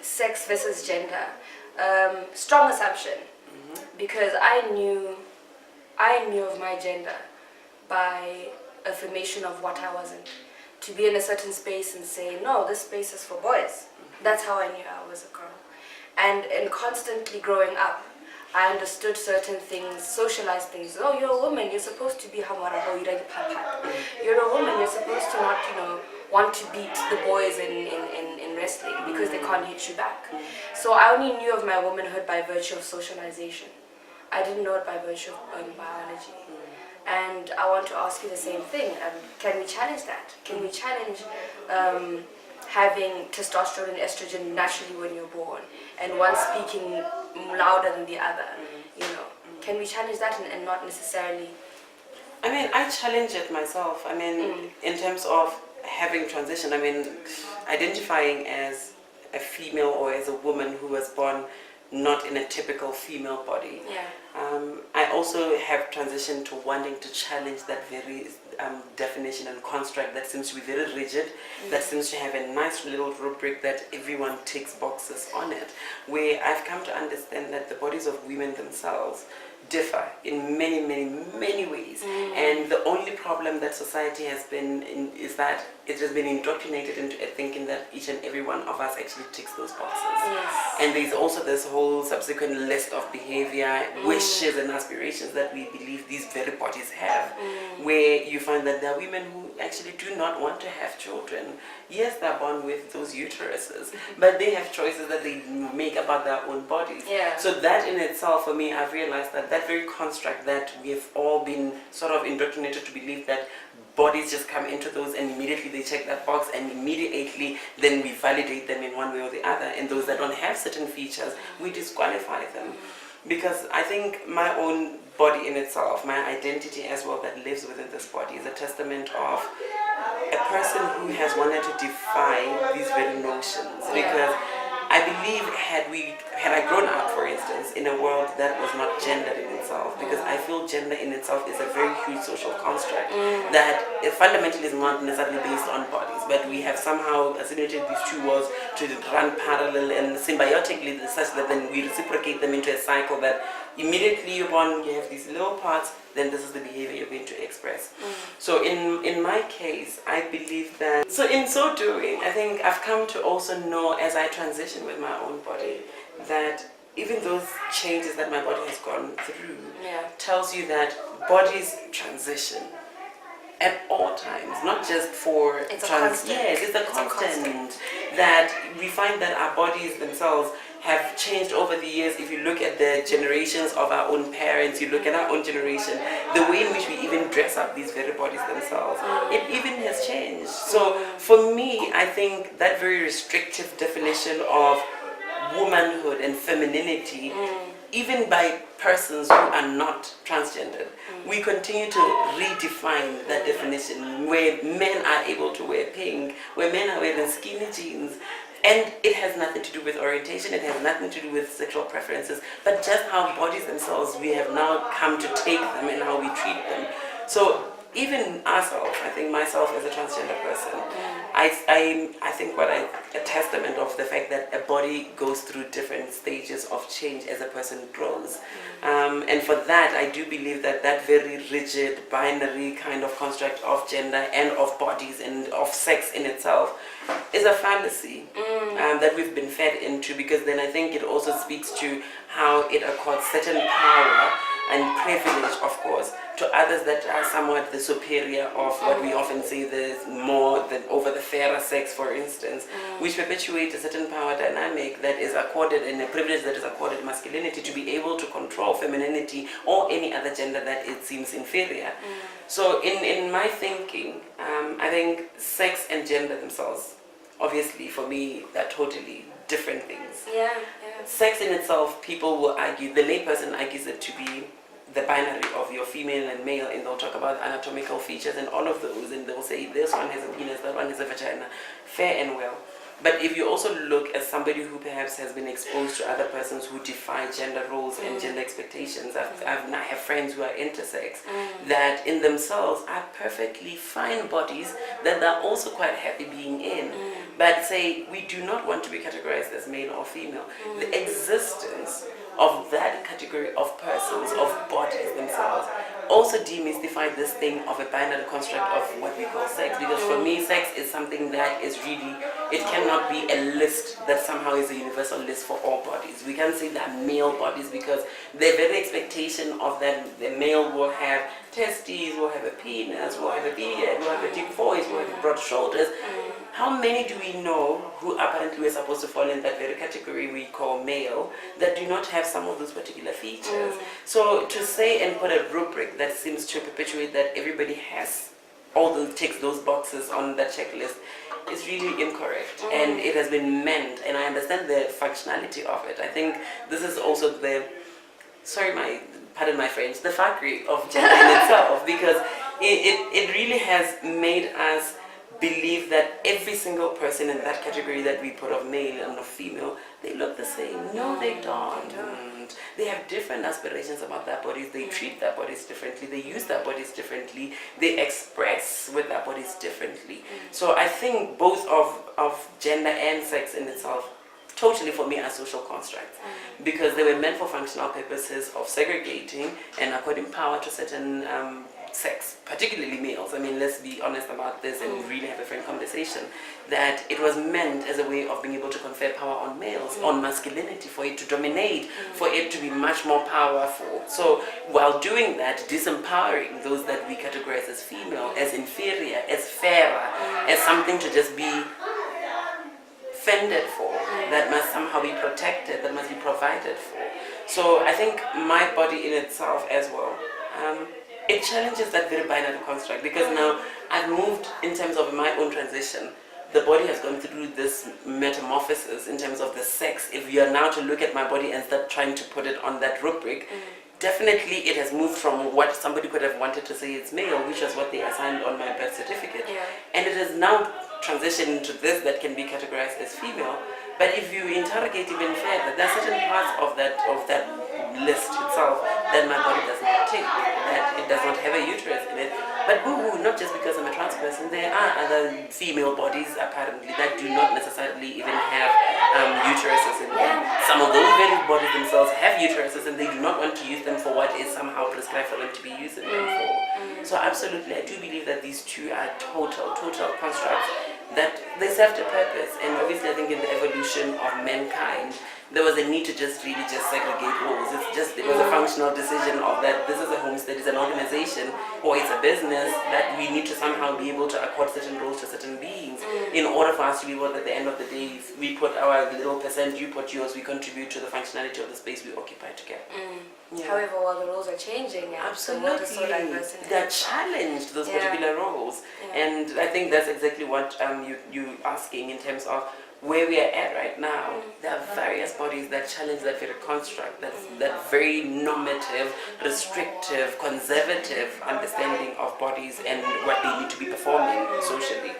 Sex versus gender. Strong assumption, because I knew of my gender by affirmation of what I wasn't. To be in a certain space and say, no, this space is for boys. That's how I knew I was a girl. And constantly growing up, I understood certain things, socialized things. Oh, you're a woman, you're supposed to be hamarabo, you're a woman, you're supposed to not, want to beat the boys in wrestling because they can't hit you back. So I only knew of my womanhood by virtue of socialization. I didn't know it by virtue of biology. And I want to ask you the same thing. Can we challenge that? Can we challenge having testosterone and estrogen naturally when you're born, and one speaking louder than the other? Can we challenge that and not necessarily? I mean, I challenge it myself. I mean, in terms of having transition, I mean, identifying as a female or as a woman who was born not in a typical female body. Yeah. I also have transitioned to wanting to challenge that very definition and construct that seems to be very rigid, that seems to have a nice little rubric that everyone ticks boxes on it, where I've come to understand that the bodies of women themselves differ in many, many, many ways. And the only problem that society has been in is that it has been indoctrinated into thinking that each and every one of us actually ticks those boxes. Yes. And there's also this whole subsequent list of behavior, wishes and aspirations that we believe these very bodies have, where you find that there are women who actually do not want to have children. Yes, they're born with those uteruses, but they have choices that they make about their own bodies. Yeah. So that in itself, for me, I've realized that that very construct that we've all been sort of indoctrinated to believe that bodies just come into those and immediately they check that box and immediately then we validate them in one way or the other, and those that don't have certain features, we disqualify them. Because I think my own body in itself, my identity as well that lives within this body, is a testament of a person who has wanted to defy these very notions. Because I believe had I grown up, for instance, in a world that was not gendered in itself, because I feel gender in itself is a very huge social construct that it fundamentally is not necessarily based on bodies, but we have somehow assimilated these two worlds to run parallel and symbiotically such that then we reciprocate them into a cycle that immediately you're born, you have these little parts, then this is the behavior you're going to express. So in my case, I believe that, so in so doing, I think I've come to also know as I transition with my own body that even those changes that my body has gone through tells you that bodies transition at all times, not just for it's a constant. Yes, it's a constant that we find that our bodies themselves have changed over the years. If you look at the generations of our own parents, you look at our own generation, the way in which we even dress up these very bodies themselves, it even has changed. So for me, I think that very restrictive definition of womanhood and femininity, even by persons who are not transgendered, we continue to redefine that definition, where men are able to wear pink, where men are wearing skinny jeans. And it has nothing to do with orientation, it has nothing to do with sexual preferences, but just how bodies themselves, we have now come to take them and how we treat them. So even ourselves, I think myself as a transgender person, I think a testament of the fact that a body goes through different stages of change as a person grows. And for that, I do believe that that very rigid, binary kind of construct of gender and of bodies and of sex in itself is a fallacy that we've been fed into, because then I think it also speaks to how it accords certain power and privilege, of course, to others that are somewhat the superior of what we often say there's more than over the fairer sex, for instance, which perpetuates a certain power dynamic that is accorded, and a privilege that is accorded masculinity to be able to control femininity or any other gender that it seems inferior. So in my thinking, I think sex and gender themselves, obviously for me, they're totally different things. Sex in itself, people will argue, the layperson argues it to be the binary of your female and male, and they'll talk about anatomical features and all of those, and they'll say this one has a penis, that one has a vagina. Fair and well. But if you also look as somebody who perhaps has been exposed to other persons who defy gender roles and gender expectations, I have friends who are intersex that in themselves are perfectly fine bodies that they're also quite happy being in. But say we do not want to be categorized as male or female. The existence of that category of persons, of bodies themselves, also demystify this thing of a binary construct of what we call sex. Because for me, sex is something that is really, it cannot be a list that somehow is a universal list for all bodies. We can't say that male bodies because the very expectation of that the male will have testes, will have a penis, will have a beard, will have a deep voice, will have broad shoulders. How many do we know who apparently were supposed to fall in that very category we call male that do not have some of those particular features? So to say and put a rubric that seems to perpetuate that everybody has all those ticks those boxes on that checklist is really incorrect, and it has been meant, and I understand the functionality of it. I think this is also the, pardon my French, the fuckery of gender in itself, because it really has made us believe that every single person in that category that we put of male and of female, they look the same. No, they don't. They have different aspirations about their bodies. They treat their bodies differently. They use their bodies differently. They express with their bodies differently. So I think both of gender and sex in itself totally for me are social constructs, because they were meant for functional purposes of segregating and according power to certain sex, particularly males. I mean, let's be honest about this and really have a frank conversation, that it was meant as a way of being able to confer power on males, on masculinity, for it to dominate, for it to be much more powerful. So while doing that, disempowering those that we categorize as female, as inferior, as fairer, as something to just be fended for, that must somehow be protected, that must be provided for. So I think my body in itself as well, it challenges that very binary construct, because now I've moved in terms of my own transition. The body has gone through this metamorphosis in terms of the sex. If you are now to look at my body and start trying to put it on that rubric, definitely it has moved from what somebody could have wanted to say it's male, which was what they assigned on my birth certificate. And it has now transitioned into this that can be categorized as female. But if you interrogate even further, there are certain parts of that list itself that my body does not take, that it does not have a uterus in it. But not just because I'm a trans person, there are other female bodies apparently that do not necessarily even have uteruses in them. Some of those very bodies themselves have uteruses and they do not want to use them for what is somehow prescribed for them to be used in them for. So absolutely, I do believe that these two are total constructs, that they served a purpose. And obviously I think in the evolution of mankind, there was a need to just segregate roles. It was a functional decision of that this is a homestead, it's an organization, or it's a business, that we need to somehow be able to accord certain roles to certain beings in order for us to be able, at the end of the day, if we put our little percent, you put yours, we contribute to the functionality of the space we occupy together. However, while the roles are changing, absolutely, the world is so diverse in they're challenged, those particular roles. And I think that's exactly what you asking in terms of where we are at right now. There are various bodies that challenge that very construct, that very normative, restrictive, conservative understanding of bodies and what they need to be performing socially.